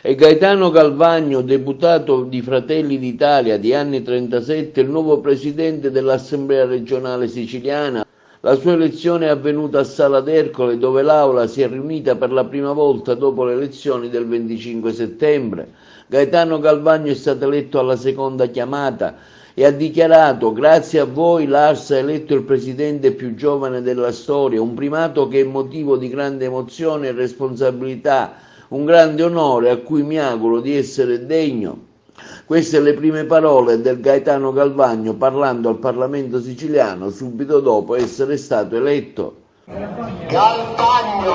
E Gaetano Galvagno, deputato di Fratelli d'Italia di anni 37, il nuovo presidente dell'Assemblea regionale siciliana. La sua elezione è avvenuta a Sala d'Ercole, dove l'Aula si è riunita per la prima volta dopo le elezioni del 25 settembre. Gaetano Galvagno è stato eletto alla seconda chiamata e ha dichiarato: grazie a voi l'ARS ha eletto il presidente più giovane della storia, un primato che è motivo di grande emozione e responsabilità, un grande onore a cui mi auguro di essere degno. Queste le prime parole del Gaetano Galvagno parlando al Parlamento siciliano subito dopo essere stato eletto. Galvagno!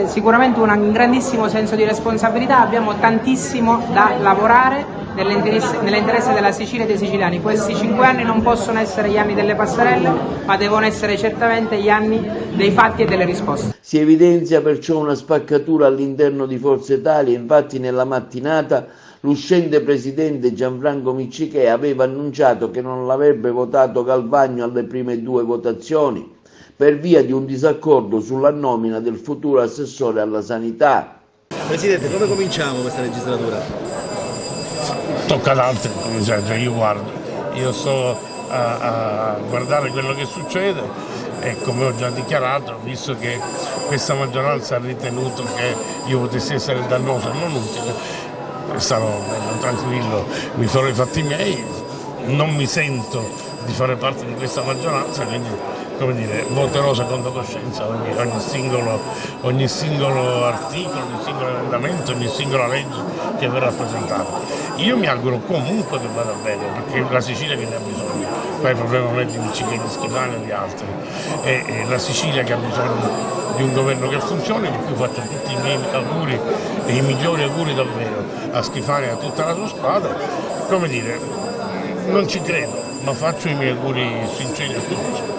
Sicuramente un grandissimo senso di responsabilità, abbiamo tantissimo da lavorare nell'interesse della Sicilia e dei siciliani. Questi 5 anni non possono essere gli anni delle passerelle, ma devono essere certamente gli anni dei fatti e delle risposte. Si evidenzia perciò una spaccatura all'interno di Forza Italia. Infatti nella mattinata l'uscente presidente Gianfranco Miccichè aveva annunciato che non l'avrebbe votato Galvagno alle prime 2 votazioni per via di un disaccordo sulla nomina del futuro assessore alla sanità. Presidente, come cominciamo questa legislatura? Tocca ad altri cominciare, cioè io sto a guardare quello che succede e come ho già dichiarato, visto che questa maggioranza ha ritenuto che io potessi essere dannoso e non utile, sarò bello, tranquillo, mi farò i fatti miei, non mi sento di fare parte di questa maggioranza, quindi come dire, voterò secondo coscienza ogni singolo articolo, ogni singolo emendamento, ogni singola legge che verrà presentata. Io mi auguro comunque che vada bene, perché è la Sicilia che ne ha bisogno, poi il problema non è di Miccichè, di Schifani e di altri, è la Sicilia che ha bisogno di un governo che funzioni, di cui faccio tutti i miei auguri e i migliori auguri davvero a Schifani e a tutta la sua squadra. Come dire, non ci credo, ma faccio i miei auguri sinceri a tutti.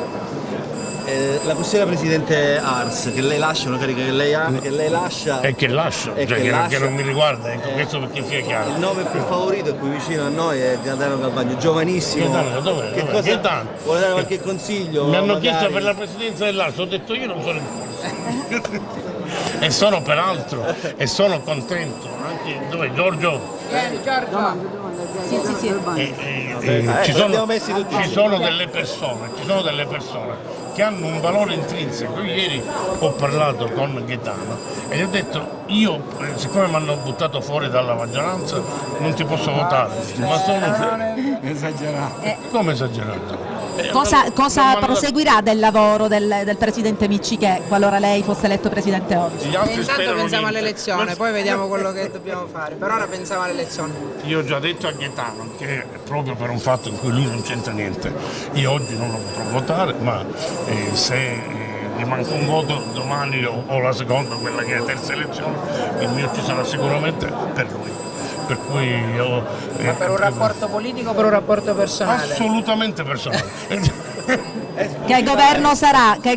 La questione presidente Ars, che lei lascia, una carica che lei ha, che lei lascia e che lascio, e cioè che che non mi riguarda, ecco, questo perché sia chiaro. Il nome più favorito e più vicino a noi è Gaetano Galvagno, giovanissimo. Gaetano, dov'è? Che cosa Gaetano. vuole dare qualche consiglio? Mi hanno magari? chiesto per la presidenza dell'Ars, ho detto io non sono in corso. E sono peraltro, e sono contento, anche dove Giorgio? Sì. Ci sono delle persone che hanno un valore intrinseco. Io ieri ho parlato con Gaetano e gli ho detto: io, siccome mi hanno buttato fuori dalla maggioranza, non ti posso votare, ma sono Esagerato. come esagerato. Cosa proseguirà del lavoro del presidente Miccichè qualora lei fosse eletto presidente oggi? Intanto pensiamo all'elezione, poi vediamo quello che dobbiamo fare. Per ora pensiamo all'elezione. Io ho già detto a Gaetano che proprio per un fatto in cui lui non c'entra niente, io oggi non lo potrò votare, ma se gli manca un voto domani o la seconda, quella che è la terza elezione, il mio ci sarà sicuramente per lui. Per cui io, ma per un rapporto politico o per un rapporto personale? Assolutamente personale. Che governo sarà? Che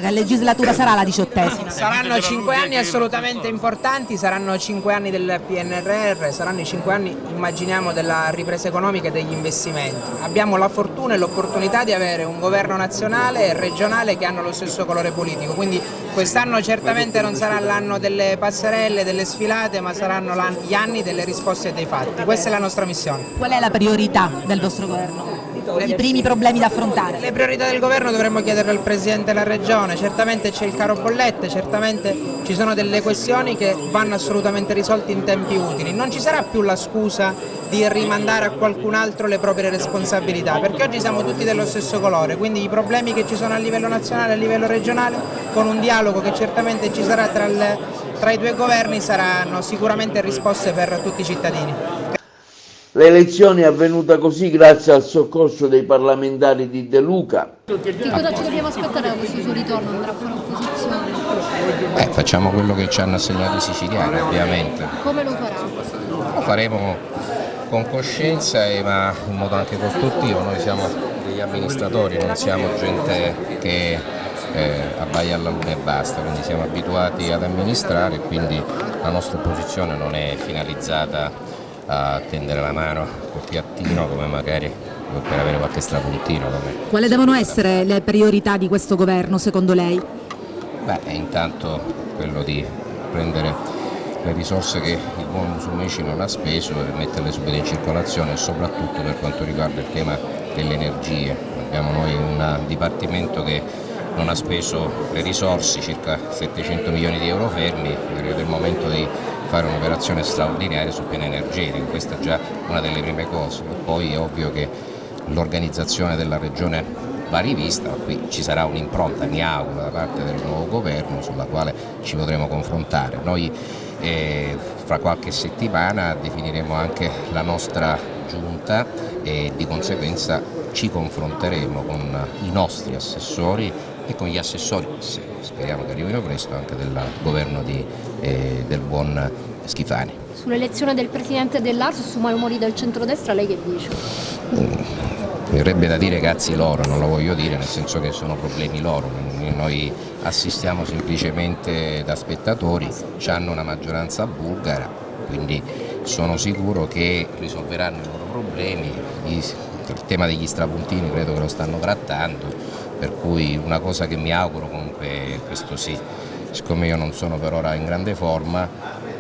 legislatura sarà la 18ª? Saranno 5 anni assolutamente importanti, saranno 5 anni del PNRR, saranno i 5 anni, immaginiamo, della ripresa economica e degli investimenti. Abbiamo la fortuna e l'opportunità di avere un governo nazionale e regionale che hanno lo stesso colore politico, quindi quest'anno certamente non sarà l'anno delle passerelle, delle sfilate, ma saranno gli anni delle risposte e dei fatti. Questa è la nostra missione. Qual è la priorità del vostro governo? I primi problemi da affrontare? Le priorità del governo dovremmo chiederle al Presidente della Regione. Certamente c'è il caro bollette, certamente ci sono delle questioni che vanno assolutamente risolte in tempi utili. Non ci sarà più la scusa di rimandare a qualcun altro le proprie responsabilità, perché oggi siamo tutti dello stesso colore, quindi i problemi che ci sono a livello nazionale e a livello regionale, con un dialogo che certamente ci sarà tra i due governi, saranno sicuramente risposte per tutti i cittadini. L'elezione è avvenuta così grazie al soccorso dei parlamentari di De Luca. Che cosa ci dobbiamo aspettare da questo suo ritorno? Andrà a fare opposizione? Facciamo quello che ci hanno assegnato i siciliani, ovviamente. Come lo farà? Lo faremo con coscienza ma in modo anche costruttivo. Noi siamo degli amministratori, non siamo gente che abbaia alla luna e basta, quindi siamo abituati ad amministrare, quindi la nostra opposizione non è finalizzata a tendere la mano col piattino come magari per avere qualche strapuntino. Quali devono essere le priorità di questo governo secondo lei? È intanto quello di prendere le risorse che il buon Musumeci non ha speso e metterle subito in circolazione, e soprattutto per quanto riguarda il tema delle energie. Abbiamo noi un dipartimento che non ha speso le risorse, circa 700 milioni di euro fermi, è arrivato il momento di fare un'operazione straordinaria sul piano energetico, questa è già una delle prime cose. Poi è ovvio che l'organizzazione della regione va rivista, qui ci sarà un'impronta, mi auguro, da parte del nuovo governo sulla quale ci potremo confrontare. Noi fra qualche settimana definiremo anche la nostra giunta e di conseguenza ci confronteremo con i nostri assessori e con gli assessori, speriamo che arrivino presto, anche del governo del buon Schifani. Sull'elezione del presidente dell'ARS, su malumori del centrodestra, lei che dice? Mi verrebbe da dire cazzi loro, non lo voglio dire, nel senso che sono problemi loro, noi assistiamo semplicemente da spettatori, hanno una maggioranza bulgara, quindi sono sicuro che risolveranno i loro problemi. Il tema degli strapuntini credo che lo stanno trattando, per cui una cosa che mi auguro comunque, questo sì, siccome io non sono per ora in grande forma,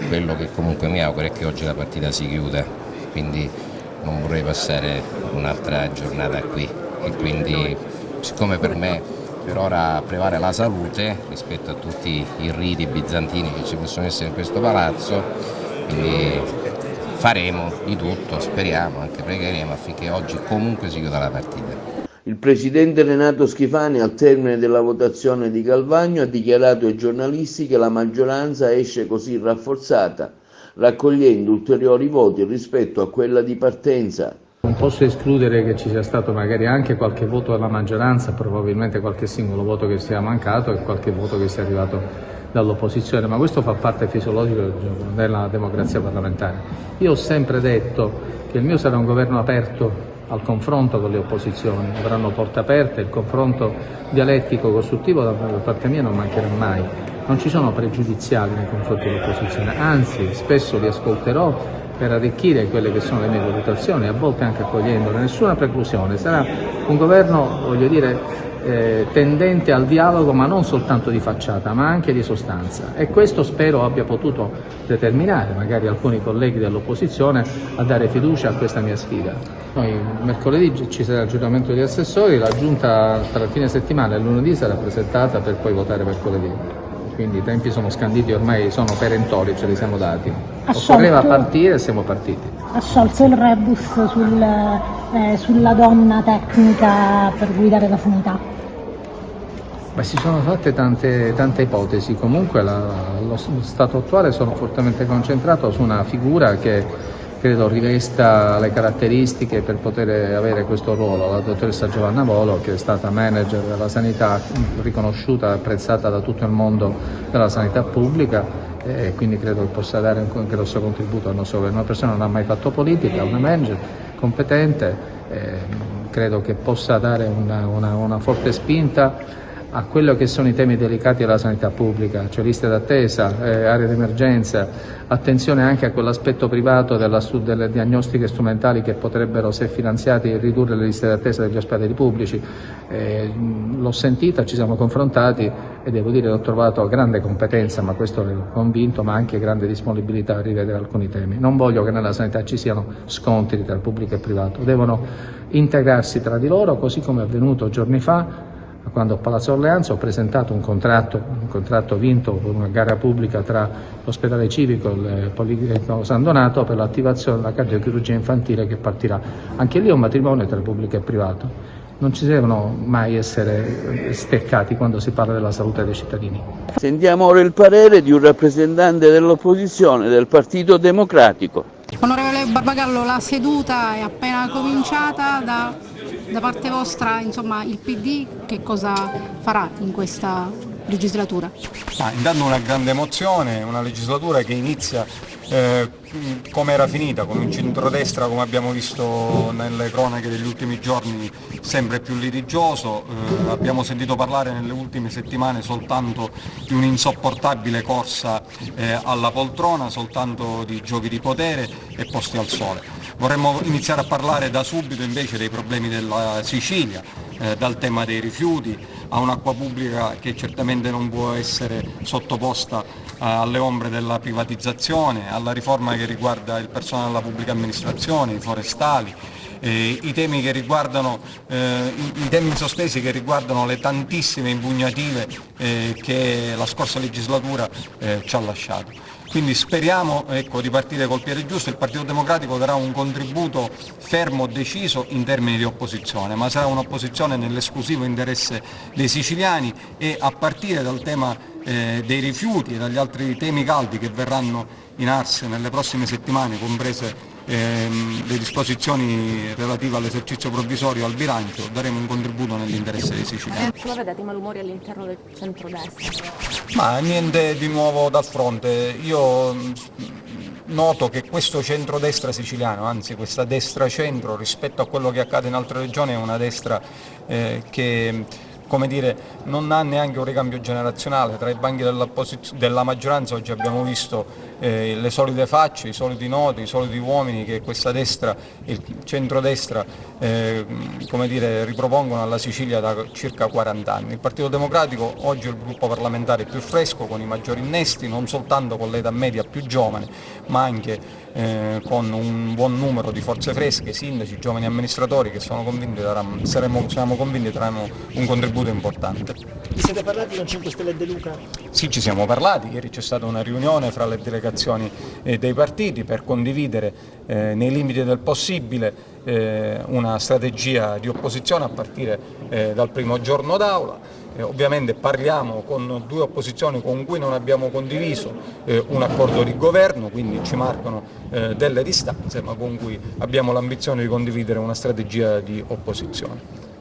quello che comunque mi auguro è che oggi la partita si chiuda, quindi non vorrei passare un'altra giornata qui, e quindi siccome per me per ora prevale la salute rispetto a tutti i riti bizantini che ci possono essere in questo palazzo, quindi faremo di tutto, speriamo, anche pregheremo affinché oggi comunque si chiuda la partita. Il presidente Renato Schifani, al termine della votazione di Calvagno, ha dichiarato ai giornalisti che la maggioranza esce così rafforzata, raccogliendo ulteriori voti rispetto a quella di partenza. Non posso escludere che ci sia stato magari anche qualche voto della maggioranza, probabilmente qualche singolo voto che sia mancato e qualche voto che sia arrivato dall'opposizione, ma questo fa parte fisiologica della democrazia parlamentare. Io ho sempre detto che il mio sarà un governo aperto al confronto con le opposizioni, avranno porte aperte, il confronto dialettico costruttivo da parte mia non mancherà mai. Non ci sono pregiudiziali nei confronti dell'opposizione, anzi spesso li ascolterò per arricchire quelle che sono le mie valutazioni, a volte anche accogliendole, nessuna preclusione. Sarà un governo, voglio dire, tendente al dialogo, ma non soltanto di facciata, ma anche di sostanza, e questo spero abbia potuto determinare magari alcuni colleghi dell'opposizione a dare fiducia a questa mia sfida. Noi mercoledì ci sarà il giuramento degli assessori, la giunta tra il fine settimana e lunedì sarà presentata per poi votare mercoledì. Quindi i tempi sono scanditi, ormai sono perentori, ce li siamo dati. Occorreva partire e siamo partiti. Ha sciolto il rebus sulla donna tecnica per guidare la sanità? Beh, si sono fatte tante ipotesi, comunque lo stato attuale sono fortemente concentrato su una figura che credo rivesta le caratteristiche per poter avere questo ruolo, la dottoressa Giovanna Volo, che è stata manager della sanità, riconosciuta e apprezzata da tutto il mondo della sanità pubblica, e quindi credo che possa dare un grosso contributo al nostro governo. Una persona non ha mai fatto politica, una manager competente, credo che possa dare una forte spinta a quello che sono i temi delicati della sanità pubblica, cioè liste d'attesa, aree d'emergenza, attenzione anche a quell'aspetto privato delle diagnostiche strumentali che potrebbero, se finanziati, ridurre le liste d'attesa degli ospedali pubblici. L'ho sentita, ci siamo confrontati e devo dire che ho trovato grande competenza, ma questo ero convinto, ma anche grande disponibilità a rivedere alcuni temi. Non voglio che nella sanità ci siano scontri tra il pubblico e il privato, devono integrarsi tra di loro, così come è avvenuto giorni fa, quando a Palazzo Orleans ho presentato un contratto vinto con una gara pubblica tra l'ospedale civico e il Policlinico San Donato per l'attivazione della cardiochirurgia infantile, che partirà. Anche lì è un matrimonio tra il pubblico e il privato. Non ci devono mai essere steccati quando si parla della salute dei cittadini. Sentiamo ora il parere di un rappresentante dell'opposizione del Partito Democratico. Onorevole Barbagallo, la seduta è appena cominciata, da parte vostra, insomma, il PD che cosa farà in questa legislatura? Intanto una grande emozione, una legislatura che inizia come era finita, con un centrodestra, come abbiamo visto nelle cronache degli ultimi giorni, sempre più litigioso. Abbiamo sentito parlare nelle ultime settimane soltanto di un'insopportabile corsa alla poltrona, soltanto di giochi di potere e posti al sole. Vorremmo iniziare a parlare da subito invece dei problemi della Sicilia, dal tema dei rifiuti a un'acqua pubblica che certamente non può essere sottoposta alle ombre della privatizzazione, alla riforma che riguarda il personale della pubblica amministrazione, i forestali, i temi in sospesi che riguardano le tantissime impugnative che la scorsa legislatura ci ha lasciato. Quindi speriamo di partire col piede giusto. Il Partito Democratico darà un contributo fermo, deciso in termini di opposizione, ma sarà un'opposizione nell'esclusivo interesse dei siciliani e a partire dal tema dei rifiuti e dagli altri temi caldi che verranno in ARS nelle prossime settimane, comprese le disposizioni relative all'esercizio provvisorio al bilancio, daremo un contributo nell'interesse dei siciliani. Come vedete i malumori all'interno del centrodestra? Ma niente di nuovo dal fronte. Io noto che questo centrodestra siciliano, anzi questa destra-centro rispetto a quello che accade in altre regioni, è una destra che, come dire, non ha neanche un ricambio generazionale. Tra i banchi della maggioranza oggi abbiamo visto le solite facce, i soliti noti, i soliti uomini che questa destra, il centrodestra, come dire, ripropongono alla Sicilia da circa 40 anni. Il Partito Democratico oggi è il gruppo parlamentare più fresco, con i maggiori innesti, non soltanto con l'età media più giovane, ma anche con un buon numero di forze fresche, sindaci, giovani amministratori che siamo convinti daranno un contributo importante. Vi siete parlati con 5 Stelle e De Luca? Sì, ci siamo parlati, ieri c'è stata una riunione fra le delegazioni dei partiti per condividere nei limiti del possibile una strategia di opposizione a partire dal primo giorno d'aula. Ovviamente parliamo con due opposizioni con cui non abbiamo condiviso un accordo di governo, quindi ci marcano delle distanze, ma con cui abbiamo l'ambizione di condividere una strategia di opposizione.